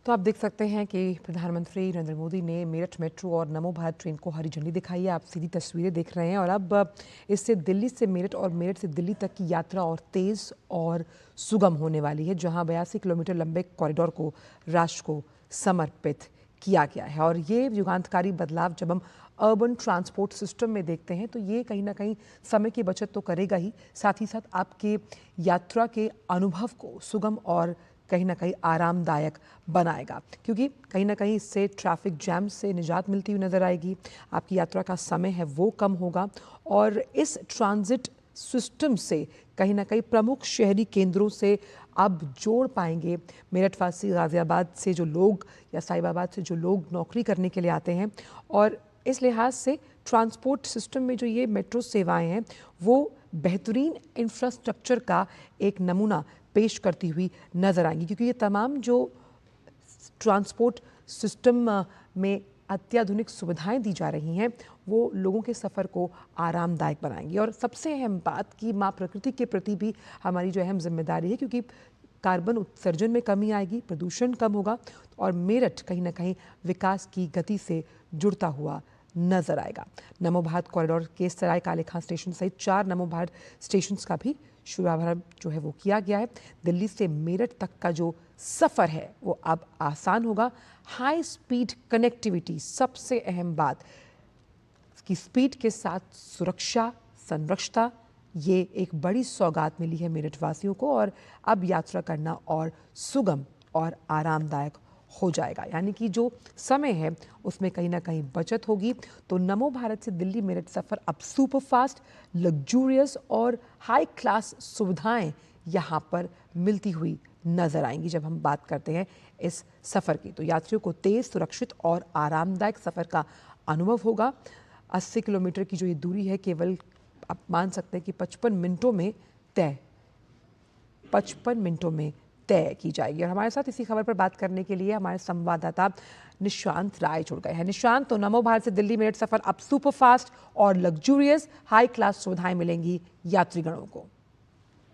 तो आप देख सकते हैं कि प्रधानमंत्री नरेंद्र मोदी ने मेरठ मेट्रो और नमो भारत ट्रेन को हरी झंडी दिखाई है। आप सीधी तस्वीरें देख रहे हैं और अब इससे दिल्ली से मेरठ और मेरठ से दिल्ली तक की यात्रा और तेज और सुगम होने वाली है, जहां 82 किलोमीटर लंबे कॉरिडोर को राष्ट्र को समर्पित किया गया है। और ये युगांतकारी बदलाव जब हम अर्बन ट्रांसपोर्ट सिस्टम में देखते हैं तो ये कहीं ना कहीं समय की बचत तो करेगा ही, साथ ही साथ आपके यात्रा के अनुभव को सुगम और कहीं ना कहीं आरामदायक बनाएगा, क्योंकि कहीं ना कहीं इससे ट्रैफिक जैम से निजात मिलती हुई नजर आएगी। आपकी यात्रा का समय है वो कम होगा और इस ट्रांजिट सिस्टम से कहीं ना कहीं प्रमुख शहरी केंद्रों से आप जोड़ पाएंगे मेरठवासी, गाजियाबाद से जो लोग या साहिबाबाद से जो लोग नौकरी करने के लिए आते हैं। और इस लिहाज से ट्रांसपोर्ट सिस्टम में जो ये मेट्रो सेवाएं हैं वो बेहतरीन इंफ्रास्ट्रक्चर का एक नमूना पेश करती हुई नजर आएंगी, क्योंकि ये तमाम जो ट्रांसपोर्ट सिस्टम में अत्याधुनिक सुविधाएं दी जा रही हैं वो लोगों के सफ़र को आरामदायक बनाएंगी। और सबसे अहम बात कि माँ प्रकृति के प्रति भी हमारी जो अहम जिम्मेदारी है, क्योंकि कार्बन उत्सर्जन में कमी आएगी, प्रदूषण कम होगा और मेरठ कहीं ना कहीं विकास की गति से जुड़ता हुआ नजर आएगा। नमो भारत कॉरिडोर के सराय काले खां स्टेशन सहित 4 नमो भारत स्टेशन का भी शुभारंभ जो है वो किया गया है। दिल्ली से मेरठ तक का जो सफ़र है वो अब आसान होगा। हाई स्पीड कनेक्टिविटी सबसे अहम बात की स्पीड के साथ सुरक्षा, संरक्षता, ये एक बड़ी सौगात मिली है मेरठ वासियों को और अब यात्रा करना और सुगम और आरामदायक हो जाएगा। यानी कि जो समय है उसमें कहीं ना कहीं बचत होगी। तो नमो भारत से दिल्ली मेरठ सफ़र अब सुपरफास्ट, लग्जूरियस और हाई क्लास सुविधाएं यहाँ पर मिलती हुई नजर आएंगी। जब हम बात करते हैं इस सफ़र की तो यात्रियों को तेज़, सुरक्षित और आरामदायक सफ़र का अनुभव होगा। 80 किलोमीटर की जो ये दूरी है केवल आप मान सकते हैं कि 55 मिनटों में तय की जाएगी। और हमारे साथ इसी खबर पर बात करने के लिए हमारे संवाददाता निशांत राय जुड़ गए हैं। निशांत, तो नमो भारत से दिल्ली मेरठ सफर अब सुपरफास्ट और लग्जूरियस हाई क्लास सुविधाएं मिलेंगी यात्रीगणों को।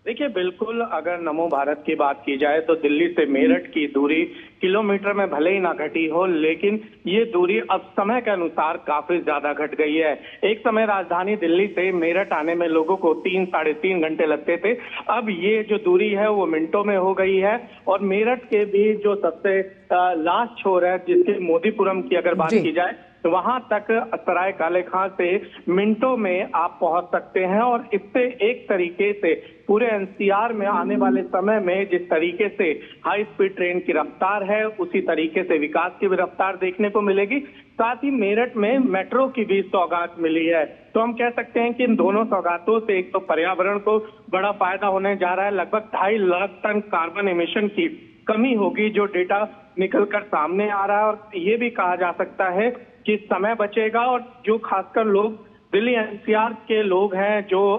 देखिए, बिल्कुल अगर नमो भारत की बात की जाए तो दिल्ली से मेरठ की दूरी किलोमीटर में भले ही ना घटी हो, लेकिन ये दूरी अब समय के अनुसार काफी ज्यादा घट गई है। एक समय राजधानी दिल्ली से मेरठ आने में लोगों को 3-3.5 घंटे लगते थे, अब ये जो दूरी है वो मिनटों में हो गई है। और मेरठ के भी जो सबसे लास्ट छोर है, जिसके मोदीपुरम की अगर बात की जाए तो वहां तक सराय काले खां से मिनटों में आप पहुंच सकते हैं। और इससे एक तरीके से पूरे एनसीआर में आने वाले समय में जिस तरीके से हाई स्पीड ट्रेन की रफ्तार है, उसी तरीके से विकास की भी रफ्तार देखने को मिलेगी। साथ ही मेरठ में मेट्रो की भी सौगात मिली है। तो हम कह सकते हैं कि इन दोनों सौगातों से एक तो पर्यावरण को बड़ा फायदा होने जा रहा है, लगभग 2.5 लाख टन कार्बन एमिशन की कमी होगी, जो डेटा निकलकर सामने आ रहा है। और ये भी कहा जा सकता है कि समय बचेगा और जो खासकर लोग दिल्ली एनसीआर के लोग हैं, जो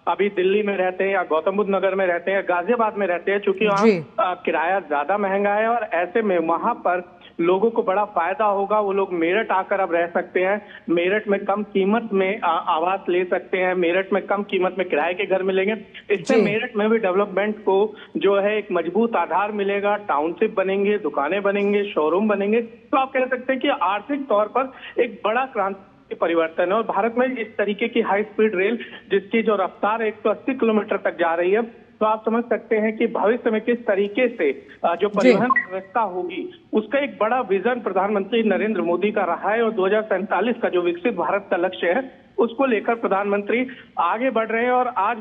अभी दिल्ली में रहते हैं या गौतम बुद्ध नगर में रहते हैं, गाजियाबाद में रहते हैं, चूंकि वहाँ किराया ज्यादा महंगा है और ऐसे में वहां पर लोगों को बड़ा फायदा होगा। वो लोग मेरठ आकर अब रह सकते हैं, मेरठ में कम कीमत में आवास ले सकते हैं, मेरठ में कम कीमत में किराए के घर मिलेंगे। इससे मेरठ में भी डेवलपमेंट को जो है एक मजबूत आधार मिलेगा। टाउनशिप बनेंगे, दुकानें बनेंगे, शोरूम बनेंगे। तो आप कह सकते हैं कि आर्थिक तौर पर एक बड़ा क्रांति परिवर्तन है। और भारत में इस तरीके की हाई स्पीड रेल जिसकी जो रफ्तार 180 किलोमीटर तक जा रही है, तो आप समझ सकते हैं कि भविष्य में किस तरीके से जो परिवहन व्यवस्था होगी उसका एक बड़ा विजन प्रधानमंत्री नरेंद्र मोदी का रहा है। और 2047 का जो विकसित भारत का लक्ष्य है उसको लेकर प्रधानमंत्री आगे बढ़ रहे हैं। और आज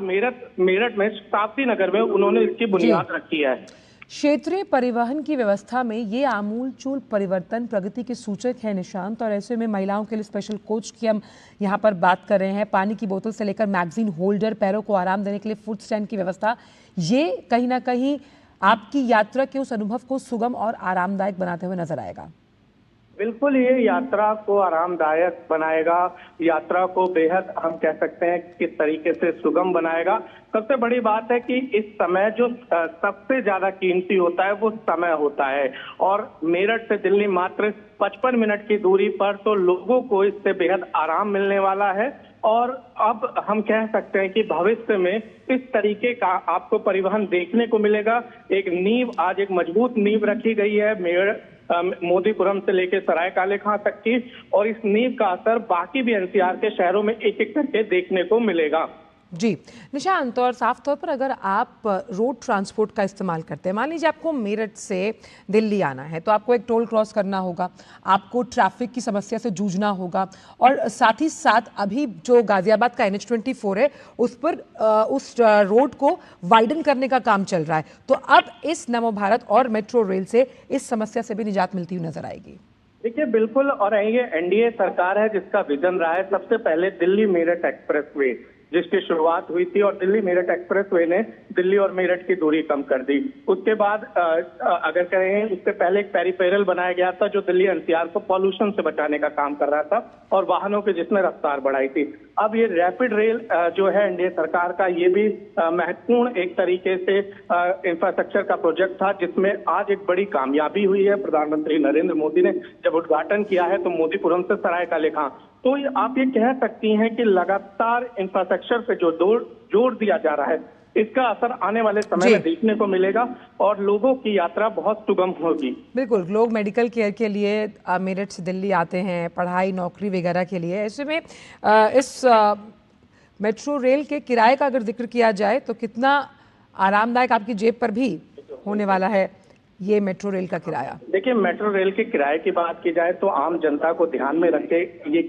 मेरठ में शताब्दी नगर में उन्होंने इसकी बुनियाद रखी है। क्षेत्रीय परिवहन की व्यवस्था में ये आमूलचूल परिवर्तन प्रगति के सूचक है निशांत। और ऐसे में महिलाओं के लिए स्पेशल कोच की हम यहाँ पर बात कर रहे हैं, पानी की बोतल से लेकर मैगजीन होल्डर, पैरों को आराम देने के लिए फुट स्टैंड की व्यवस्था, ये कहीं ना कहीं आपकी यात्रा के उस अनुभव को सुगम और आरामदायक बनाते हुए नजर आएगा। बिल्कुल, ये यात्रा को आरामदायक बनाएगा, यात्रा को बेहद हम कह सकते हैं किस तरीके से सुगम बनाएगा। सबसे बड़ी बात है कि इस समय जो सबसे ज्यादा कीमती होता है वो समय होता है। और मेरठ से दिल्ली मात्र 55 मिनट की दूरी पर, तो लोगों को इससे बेहद आराम मिलने वाला है। और अब हम कह सकते हैं कि भविष्य में इस तरीके का आपको परिवहन देखने को मिलेगा। एक नींव, आज एक मजबूत नींव रखी गई है मोदीपुरम से लेकर सरायकाले खां तक की, और इस नींव का असर बाकी भी एनसीआर के शहरों में एक एक करके देखने को मिलेगा। जी निशांत, और साफ तौर पर अगर आप रोड ट्रांसपोर्ट का इस्तेमाल करते हैं, मान लीजिए आपको मेरठ से दिल्ली आना है, तो आपको एक टोल क्रॉस करना होगा, आपको ट्रैफिक की समस्या से जूझना होगा, और साथ ही साथ अभी जो गाजियाबाद का NH24 है उस पर उस रोड को वाइडन करने का काम चल रहा है। तो अब इस नमो भारत और मेट्रो रेल से इस समस्या से भी निजात मिलती हुई नजर आएगी। देखिए बिल्कुल, और ये एनडीए सरकार है जिसका विजन रहा है सबसे पहले दिल्ली मेरठ एक्सप्रेसवे, जिसकी शुरुआत हुई थी, और दिल्ली मेरठ एक्सप्रेसवे ने दिल्ली और मेरठ की दूरी कम कर दी। उसके बाद अगर कहें, उससे पहले एक पेरिफेरल बनाया गया था जो दिल्ली एनसीआर को पॉल्यूशन से बचाने का काम कर रहा था और वाहनों की जिसने रफ्तार बढ़ाई थी। अब ये रैपिड रेल जो है एनडीए सरकार का, ये भी महत्वपूर्ण एक तरीके से इंफ्रास्ट्रक्चर का प्रोजेक्ट था, जिसमें आज एक बड़ी कामयाबी हुई है। प्रधानमंत्री नरेंद्र मोदी ने जब उद्घाटन किया है तो मोदीपुरम से सरायकाले खां, तो आप ये कह सकती हैं कि लगातार इंफ्रास्ट्रक्चर पे जो जोर दिया जा रहा है, इसका असर आने वाले समय में देखने को मिलेगा और लोगों की यात्रा बहुत सुगम होगी। बिल्कुल, लोग मेडिकल केयर के लिए मेरठ से दिल्ली आते हैं, पढ़ाई नौकरी वगैरह के लिए। ऐसे में इस मेट्रो रेल के किराए का अगर जिक्र किया जाए तो कितना आरामदायक आपकी जेब पर भी होने वाला है ये मेट्रो रेल का किराया? देखिए, मेट्रो रेल के किराए की बात की जाए तो आम जनता को ध्यान में रख के ये